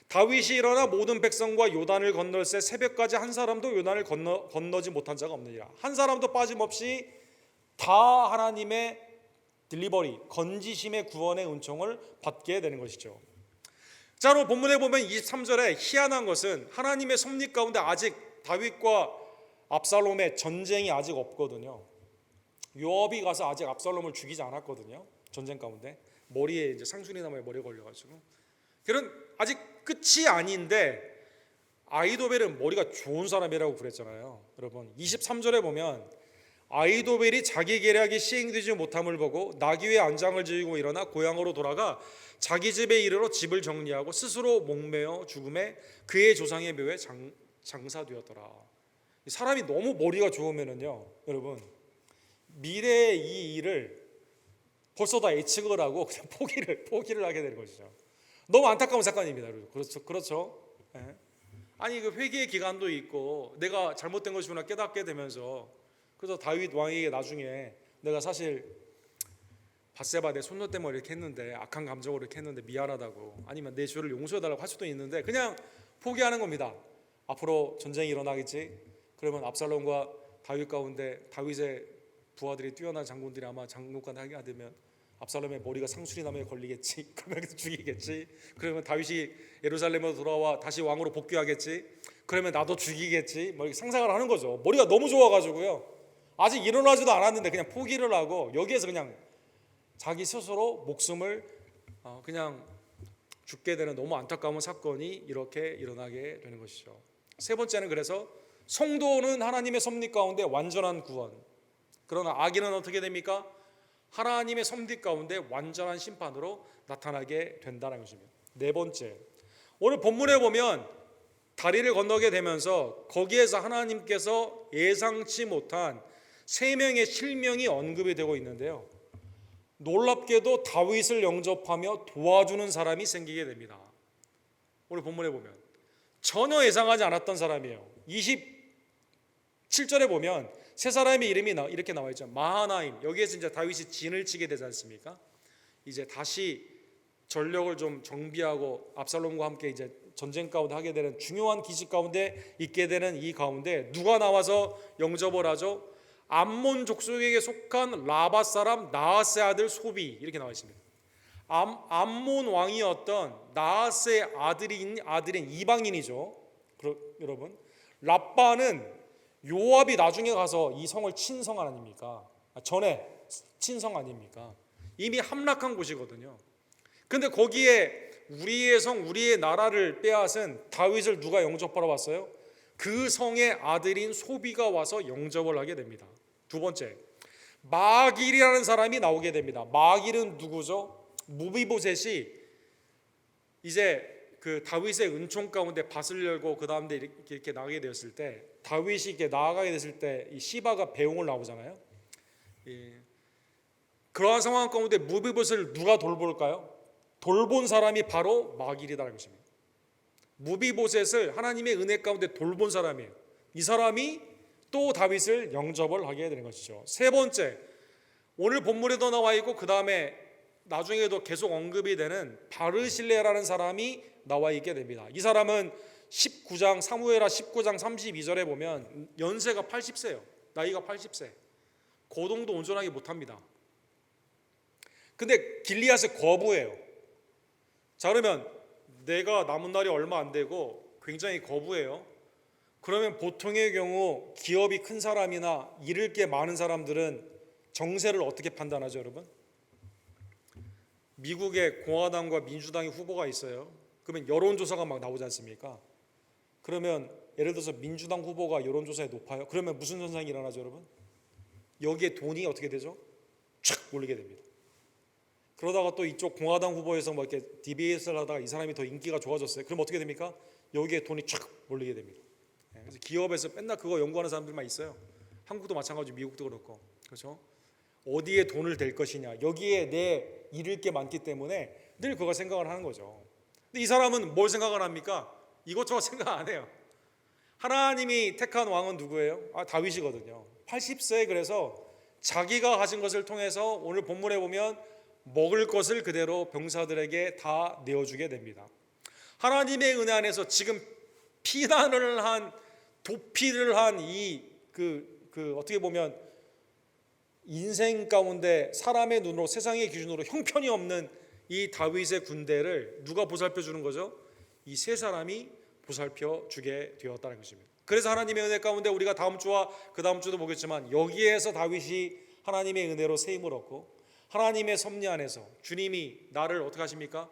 다윗이 일어나 모든 백성과 요단을 건널새 새벽까지 한 사람도 요단을 건너지 못한 자가 없느니라. 한 사람도 빠짐없이 다 하나님의 딜리버리, 건지심의 구원의 은총을 받게 되는 것이죠. 자, 그럼 본문에 보면 23절에 희한한 것은 하나님의 섭리 가운데 아직 다윗과 압살롬의 전쟁이 아직 없거든요. 요압이 가서 아직 압살롬을 죽이지 않았거든요. 전쟁 가운데 머리에 이제 상수리나무에 머리 걸려가지고 그런 아직 끝이 아닌데 아히도벨은 머리가 좋은 사람이라고 그랬잖아요. 여러분 23절에 보면 아히도벨이 자기 계략이 시행되지 못함을 보고 나귀의 안장을 지고 일어나 고향으로 돌아가 자기 집에 이르러 집을 정리하고 스스로 목매어 죽음에 그의 조상의 묘에 장사되었더라. 사람이 너무 머리가 좋으면은요, 여러분 미래의 이 일을 벌써 다 예측을 하고 그냥 포기를 하게 되는 것이죠. 너무 안타까운 사건입니다. 그렇죠. 예. 아니 그 회개의 기간도 있고 내가 잘못된 것이구나 깨닫게 되면서 그래서 다윗 왕에게 나중에 내가 사실 밧세바 내 손녀 때문에 이렇게 했는데 악한 감정으로 이렇게 했는데 미안하다고 아니면 내 죄를 용서해달라고 할 수도 있는데 그냥 포기하는 겁니다. 앞으로 전쟁이 일어나겠지. 그러면 압살롬과 다윗 가운데 다윗의 부하들이 뛰어난 장군들이 아마 장군관 하게 되면 압살롬의 머리가 상수리나무에 걸리겠지. 그러면 죽이겠지. 그러면 다윗이 예루살렘으로 돌아와 다시 왕으로 복귀하겠지. 그러면 나도 죽이겠지. 뭐 이렇게 상상을 하는 거죠. 머리가 너무 좋아가지고요. 아직 일어나지도 않았는데 그냥 포기를 하고 여기에서 그냥 자기 스스로 목숨을 그냥 죽게 되는 너무 안타까운 사건이 이렇게 일어나게 되는 것이죠. 세 번째는 그래서 성도는 하나님의 섭리 가운데 완전한 구원. 그러나 악인은 어떻게 됩니까? 하나님의 섭리 가운데 완전한 심판으로 나타나게 된다는 것입니다. 네 번째, 오늘 본문에 보면 다리를 건너게 되면서 거기에서 하나님께서 예상치 못한 세 명의 실명이 언급이 되고 있는데요. 놀랍게도 다윗을 영접하며 도와주는 사람이 생기게 됩니다. 오늘 본문에 보면 전혀 예상하지 않았던 사람이에요. 27절에 보면 세 사람의 이름이 이렇게 나와 있죠. 마하나임. 여기에서 이제 다윗이 진을 치게 되지 않습니까? 이제 다시 전력을 좀 정비하고 압살롬과 함께 이제 전쟁 가운데 하게 되는 중요한 기직 가운데 있게 되는 이 가운데 누가 나와서 영접을 하죠? 암몬 족속에게 속한 라밧 사람 나하스의 아들 소비 이렇게 나와 있습니다. 암몬 왕이었던 나하스의 아들인 이방인이죠. 여러분, 라빠는 요압이 나중에 가서 이 성을 친 성 아닙니까? 전에 친 성 아닙니까? 이미 함락한 곳이거든요. 근데 거기에 우리의 성, 우리의 나라를 빼앗은 다윗을 누가 영접하러 왔어요? 그 성의 아들인 소비가 와서 영접을 하게 됩니다. 두 번째, 마길이라는 사람이 나오게 됩니다. 마길은 누구죠? 무비보셋이 이제 그 다윗의 은총 가운데 밭을 열고 그 다음에 이렇게 나가게 되었을 때 다윗이 이렇게 나아가게 됐을 때 이 시바가 배웅을 나오잖아요. 그러한 상황 가운데 무비보셋을 누가 돌볼까요? 돌본 사람이 바로 마길이라는 것입니다. 무비보셋을 하나님의 은혜 가운데 돌본 사람이에요. 이 사람이 또 다윗을 영접을 하게 되는 것이죠. 세 번째, 오늘 본문에도 나와 있고 그 다음에 나중에도 계속 언급이 되는 바르실레라는 사람이 나와 있게 됩니다. 이 사람은 19장 사무엘하 19장 32절에 보면 연세가 80세예요. 나이가 80세. 거동도 온전하게 못합니다. 근데 길리앗의 거부예요. 자, 그러면 내가 남은 날이 얼마 안 되고 굉장히 거부해요. 그러면 보통의 경우 기업이 큰 사람이나 잃을 게 많은 사람들은 정세를 어떻게 판단하죠, 여러분? 미국에 공화당과 민주당의 후보가 있어요. 그러면 여론조사가 막 나오지 않습니까? 그러면 예를 들어서 민주당 후보가 여론조사에 높아요. 그러면 무슨 현상이 일어나죠, 여러분? 여기에 돈이 어떻게 되죠? 촥 몰리게 됩니다. 그러다가 또 이쪽 공화당 후보에서 뭐 이렇게 디베이트를 하다가 이 사람이 더 인기가 좋아졌어요. 그럼 어떻게 됩니까? 여기에 돈이 촥 몰리게 됩니다. 그래서 기업에서 맨날 그거 연구하는 사람들만 있어요. 한국도 마찬가지고 미국도 그렇고, 그렇죠? 어디에 돈을 댈 것이냐, 여기에 내 잃을 게 많기 때문에 늘 그걸 생각을 하는 거죠. 근데 이 사람은 뭘 생각을 합니까? 이것저것 생각 안 해요. 하나님이 택한 왕은 누구예요? 다윗이거든요. 80세에 그래서 자기가 가진 것을 통해서 오늘 본문에 보면 먹을 것을 그대로 병사들에게 다 내어주게 됩니다. 하나님의 은혜 안에서 지금 피난을 한 도피를 한 이 어떻게 보면 인생 가운데 사람의 눈으로 세상의 기준으로 형편이 없는 이 다윗의 군대를 누가 보살펴 주는 거죠? 이 세 사람이 보살펴 주게 되었다는 것입니다. 그래서 하나님의 은혜 가운데 우리가 다음 주와 그 다음 주도 보겠지만 여기에서 다윗이 하나님의 은혜로 새 힘을 얻고 하나님의 섭리 안에서 주님이 나를 어떻게 하십니까?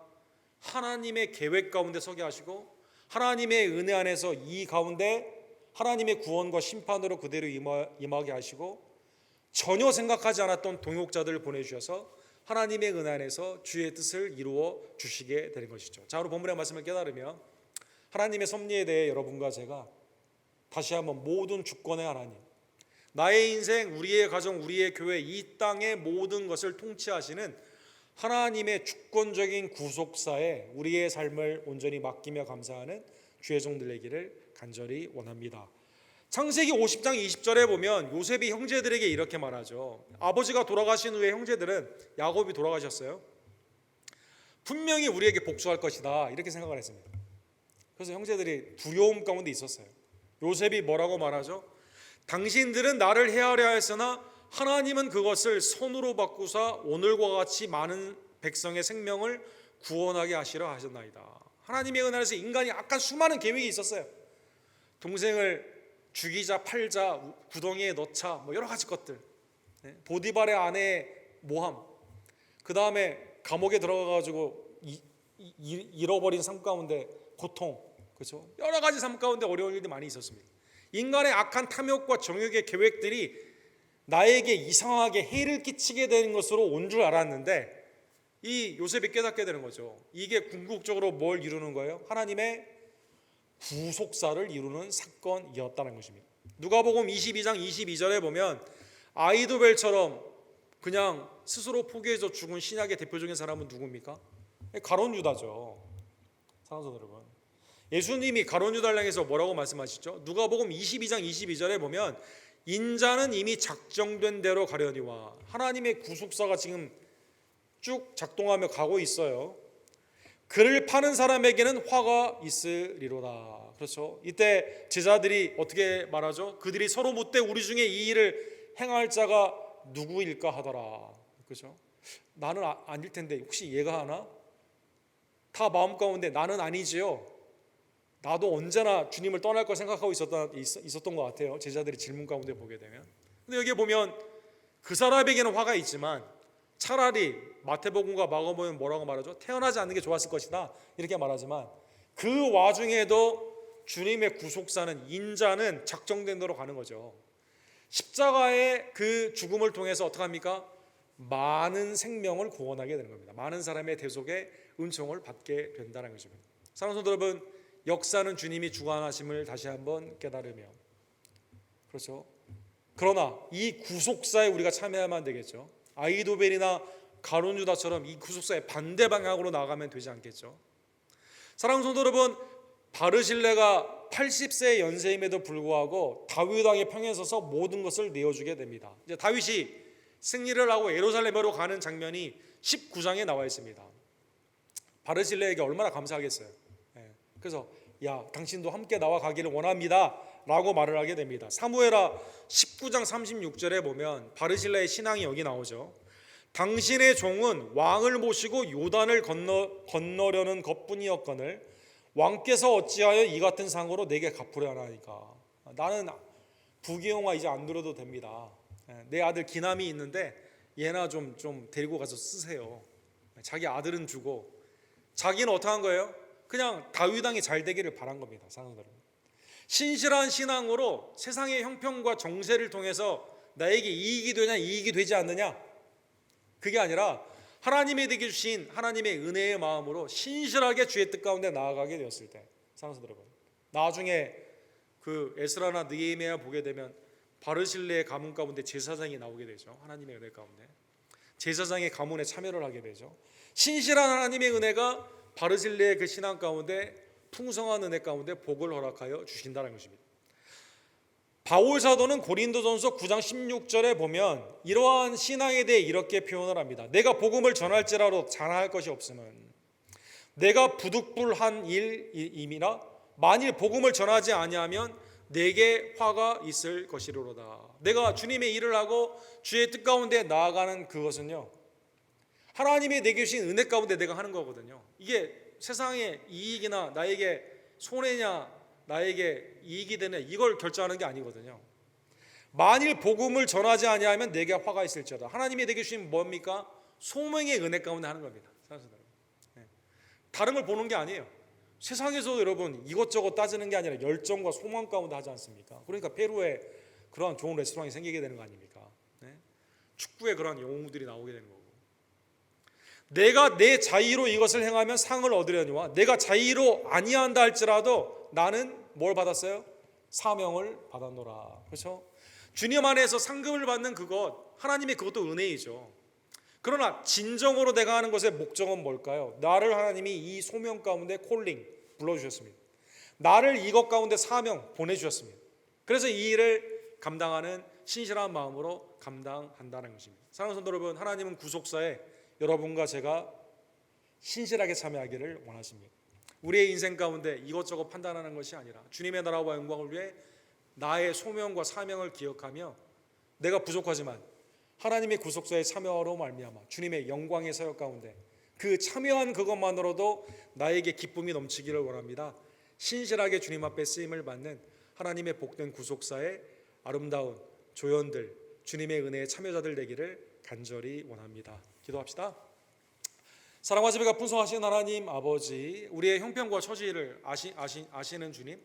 하나님의 계획 가운데 서게 하시고 하나님의 은혜 안에서 이 가운데 하나님의 구원과 심판으로 그대로 임하게 하시고 전혀 생각하지 않았던 동역자들을 보내주셔서 하나님의 은혜 안에서 주의 뜻을 이루어 주시게 되는 것이죠. 자, 오늘 본문의 말씀을 깨달으며 하나님의 섭리에 대해 여러분과 제가 다시 한번 모든 주권의 하나님, 나의 인생, 우리의 가정, 우리의 교회, 이 땅의 모든 것을 통치하시는 하나님의 주권적인 구속사에 우리의 삶을 온전히 맡기며 감사하는 주의 종들 되기를 간절히 원합니다. 창세기 50장 20절에 보면 요셉이 형제들에게 이렇게 말하죠. 아버지가 돌아가신 후에 형제들은, 야곱이 돌아가셨어요, 분명히 우리에게 복수할 것이다 이렇게 생각을 했습니다. 그래서 형제들이 두려움 가운데 있었어요. 요셉이 뭐라고 말하죠? 당신들은 나를 해하려 했으나 하나님은 그것을 선으로 바꾸사 오늘과 같이 많은 백성의 생명을 구원하게 하시려 하셨나이다. 하나님의 은혜에서 인간이 약간 수많은 계획이 있었어요. 동생을 죽이자, 팔자, 구덩이에 넣자, 뭐 여러 가지 것들, 보디발의 아내의 모함, 그 다음에 감옥에 들어가가지고 잃어버린 삶 가운데 고통, 그렇죠? 여러 가지 삶 가운데 어려운 일들이 많이 있었습니다. 인간의 악한 탐욕과 정욕의 계획들이 나에게 이상하게 해를 끼치게 되는 것으로 온 줄 알았는데, 이 요셉이 깨닫게 되는 거죠. 이게 궁극적으로 뭘 이루는 거예요? 하나님의 구속사를 이루는 사건이었다는 것입니다. 누가복음 22장 22절에 보면 아이도벨처럼 그냥 스스로 포기해서 죽은 신약의 대표적인 사람은 누굽니까? 가룟 유다죠. 사랑하는 여러분, 예수님이 가룟 유다를 향해서 뭐라고 말씀하시죠? 누가복음 22장 22절에 보면 인자는 이미 작정된 대로 가려니와, 하나님의 구속사가 지금 쭉 작동하며 가고 있어요. 그를 파는 사람에게는 화가 있으리로다. 그렇죠? 이때 제자들이 어떻게 말하죠? 그들이 서로 묻되 우리 중에 이 일을 행할 자가 누구일까 하더라. 그렇죠? 나는 아닐 텐데 혹시 얘가 하나? 다 마음 가운데 나는 아니지요. 나도 언제나 주님을 떠날 걸 생각하고 있었던 것 같아요. 제자들이 질문 가운데 보게 되면. 근데 여기 보면 그 사람에게는 화가 있지만 차라리 마태복음과 마가복음은 뭐라고 말하죠? 태어나지 않는 게 좋았을 것이다 이렇게 말하지만, 그 와중에도 주님의 구속사는, 인자는 작정된 대로 가는 거죠. 십자가의 그 죽음을 통해서 어떻게 합니까? 많은 생명을 구원하게 되는 겁니다. 많은 사람의 대속의 은총을 받게 된다는 것입니다. 사랑하는 성도 여러분, 역사는 주님이 주관하심을 다시 한번 깨달으며, 그렇죠? 그러나 이 구속사에 우리가 참여해야만 되겠죠. 아이도벨이나 가룟 유다처럼 이 구속사의 반대 방향으로 나가면 되지 않겠죠. 사랑하는 성도 여러분, 바르실레가 80세의 연세임에도 불구하고 다윗 왕의 편에 서서 모든 것을 내어주게 됩니다. 이제 다윗이 승리를 하고 예루살렘으로 가는 장면이 19장에 나와 있습니다. 바르실레에게 얼마나 감사하겠어요. 그래서 야, 당신도 함께 나와 가기를 원합니다 라고 말을 하게 됩니다. 사무엘하 19장 36절에 보면 바르실레의 신앙이 여기 나오죠. 당신의 종은 왕을 모시고 요단을 건너려는 것뿐이었거늘 왕께서 어찌하여 이 같은 상으로 내게 갚으려 하나이까. 나는 부귀영화 이제 안 누려도 됩니다. 내 아들 기남이 있는데 얘나 좀 데리고 가서 쓰세요. 자기 아들은 주고 자기는 어떻게 한 거예요? 그냥 다윗 왕이 잘 되기를 바란 겁니다. 사랑하는 여러분, 신실한 신앙으로 세상의 형편과 정세를 통해서 나에게 이익이 되냐 이익이 되지 않느냐, 그게 아니라 하나님이 되게 주신 하나님의 은혜의 마음으로 신실하게 주의 뜻 가운데 나아가게 되었을 때, 사랑하는 여러분, 나중에 그 에스라나 느헤미야 보게 되면 바르실레의 가문 가운데 제사장이 나오게 되죠. 하나님의 은혜 가운데 제사장의 가문에 참여를 하게 되죠. 신실한 하나님의 은혜가 바르실레의 그 신앙 가운데 풍성한 은혜 가운데 복을 허락하여 주신다는 것입니다. 바울 사도는 고린도전서 9장 16절에 보면 이러한 신앙에 대해 이렇게 표현을 합니다. 내가 복음을 전할지라도 자랑할 것이 없으면 내가 부득불한 일임이나 만일 복음을 전하지 아니하면 내게 화가 있을 것이로다. 내가 주님의 일을 하고 주의 뜻 가운데 나아가는 그것은요, 하나님이 내게 주신 은혜 가운데 내가 하는 거거든요. 이게 세상의 이익이나 나에게 손해냐 나에게 이익이 되냐 이걸 결정하는 게 아니거든요. 만일 복음을 전하지 아니하면 내게 화가 있을지어다. 하나님이 내게 주신 뭡니까? 소명의 은혜 가운데 하는 겁니다. 다른 걸 보는 게 아니에요. 세상에서 여러분 이것저것 따지는 게 아니라 열정과 소망 가운데 하지 않습니까? 그러니까 페루에 그러한 좋은 레스토랑이 생기게 되는 거 아닙니까? 축구에 그러한 영웅들이 나오게 되는 거고, 내가 내 자의로 이것을 행하면 상을 얻으려니와 내가 자의로 아니한다 할지라도 나는 뭘 받았어요? 사명을 받았노라. 그렇죠? 주님 안에서 상급을 받는 그것, 하나님의 그것도 은혜이죠. 그러나 진정으로 내가 하는 것의 목적은 뭘까요? 나를 하나님이 이 소명 가운데 콜링 불러주셨습니다. 나를 이것 가운데 사명 보내주셨습니다. 그래서 이 일을 감당하는 신실한 마음으로 감당한다는 것입니다. 사랑하는 성도 여러분, 하나님은 구속사에 여러분과 제가 신실하게 참여하기를 원하십니다. 우리의 인생 가운데 이것저것 판단하는 것이 아니라 주님의 나라와 영광을 위해 나의 소명과 사명을 기억하며 내가 부족하지만 하나님의 구속사에 참여하로 말미암아 주님의 영광의 사역 가운데 그 참여한 그것만으로도 나에게 기쁨이 넘치기를 원합니다. 신실하게 주님 앞에 쓰임을 받는 하나님의 복된 구속사의 아름다운 조연들, 주님의 은혜의 참여자들 되기를 간절히 원합니다. 기도합시다. 사랑과 지혜가 풍성하신 하나님 아버지, 우리의 형편과 처지를 아시는 주님,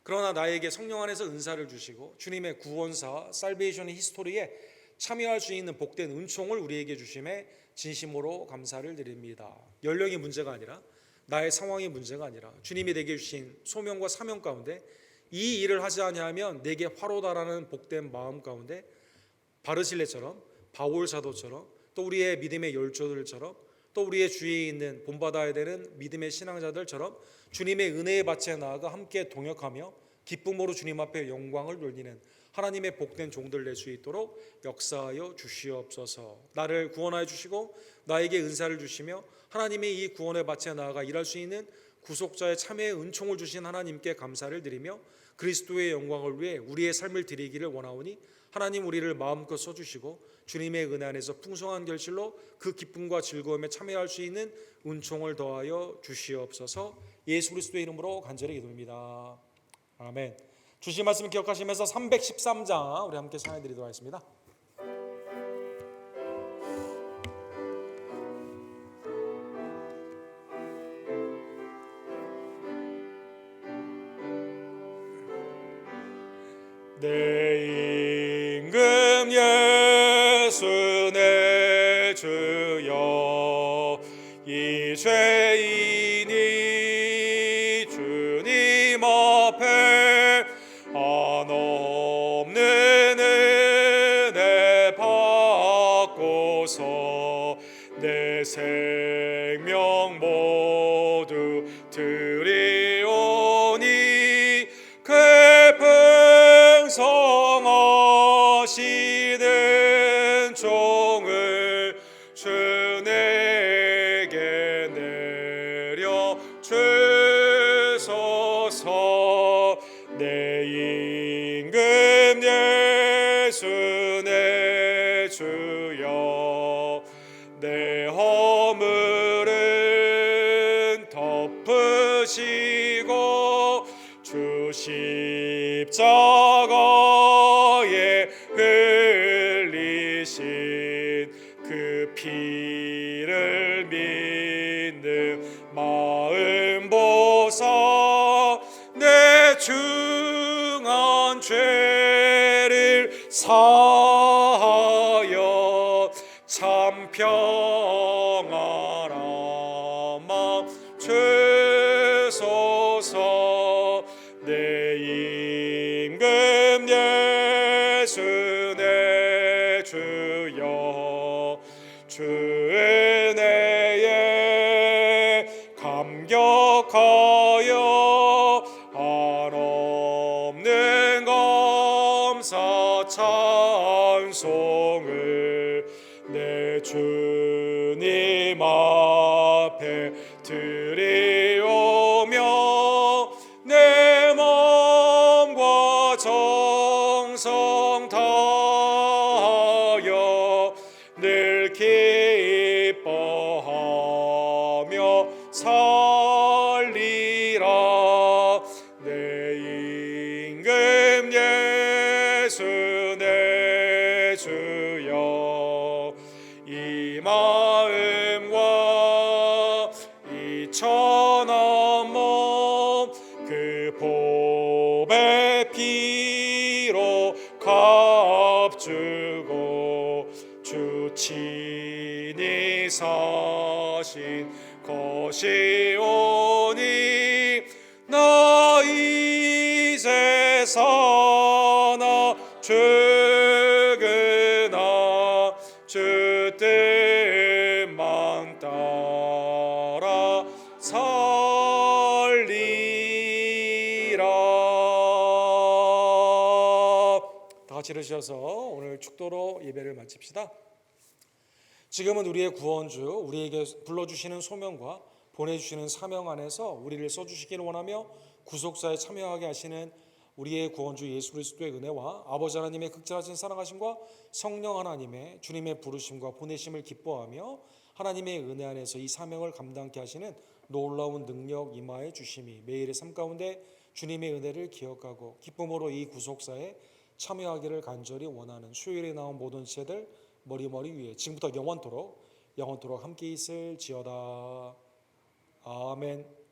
그러나 나에게 성령 안에서 은사를 주시고 주님의 구원사 살베이션 히스토리에 참여할 수 있는 복된 은총을 우리에게 주심에 진심으로 감사를 드립니다. 연령이 문제가 아니라 나의 상황이 문제가 아니라 주님이 내게 주신 소명과 사명 가운데 이 일을 하지 아니하면 내게 화로다라는 복된 마음 가운데 바르실레처럼 바울 사도처럼 또 우리의 믿음의 열조들처럼 또 우리의 주위에 있는 본받아야 되는 믿음의 신앙자들처럼 주님의 은혜의 밭에 나아가 함께 동역하며 기쁨으로 주님 앞에 영광을 돌리는 하나님의 복된 종들 될 수 있도록 역사하여 주시옵소서. 나를 구원하여 주시고 나에게 은사를 주시며 하나님의 이 구원의 밭에 나아가 일할 수 있는 구속자의 참회의 은총을 주신 하나님께 감사를 드리며 그리스도의 영광을 위해 우리의 삶을 드리기를 원하오니 하나님 우리를 마음껏 써주시고 주님의 은혜 안에서 풍성한 결실로 그 기쁨과 즐거움에 참여할 수 있는 은총을 더하여 주시옵소서. 예수 그리스도의 이름으로 간절히 기도합니다. 아멘. 주신 말씀 기억하시면서 313장 우리 함께 찬양 드리도록 하겠습니다. 내 임금 예수 내 주여 이 죄인이 주님 앞에 한없는 은혜 받고서 내 생명 모두 드리오니 성하시는 종을 주 내게 내려 주소서. 내 임금 예수 내 주여 내 허물은 덮으시고 주 십자가에 흘리신 그 피를 믿는 마음 보사 내 중한 죄를 사하여 참 평안한 마음 주소서. 내 임금 예수 내 주여 주 은혜에 감격하여 한없는 감사 찬송을 내 주님 앞에 드리오며 내 마음과 정성 다하여 늘 기뻐하며 살리라. 내 임금 예수 내 주여 이 마음과 이 천한 몸 그 보배 피로 값주고 주 친히 사신 것이오니 나 이제 사나 주 그나 주 뜻만 따라 살리라. 다 같이 일으셔서 오늘 축도로 예배를 마칩시다. 지금은 우리의 구원주, 우리에게 불러주시는 소명과 보내주시는 사명 안에서 우리를 써주시기를 원하며 구속사에 참여하게 하시는 우리의 구원주 예수 그리스도의 은혜와 아버지 하나님의 극진하신 사랑하심과 성령 하나님의 주님의 부르심과 보내심을 기뻐하며 하나님의 은혜 안에서 이 사명을 감당케 하시는 놀라운 능력 임하여 주심이 매일의 삶 가운데 주님의 은혜를 기억하고 기쁨으로 이 구속사에 참여하기를 간절히 원하는 수요일에 나온 모든 지체들 머리 위에 지금부터 영원토록 함께 있을지어다. 아멘.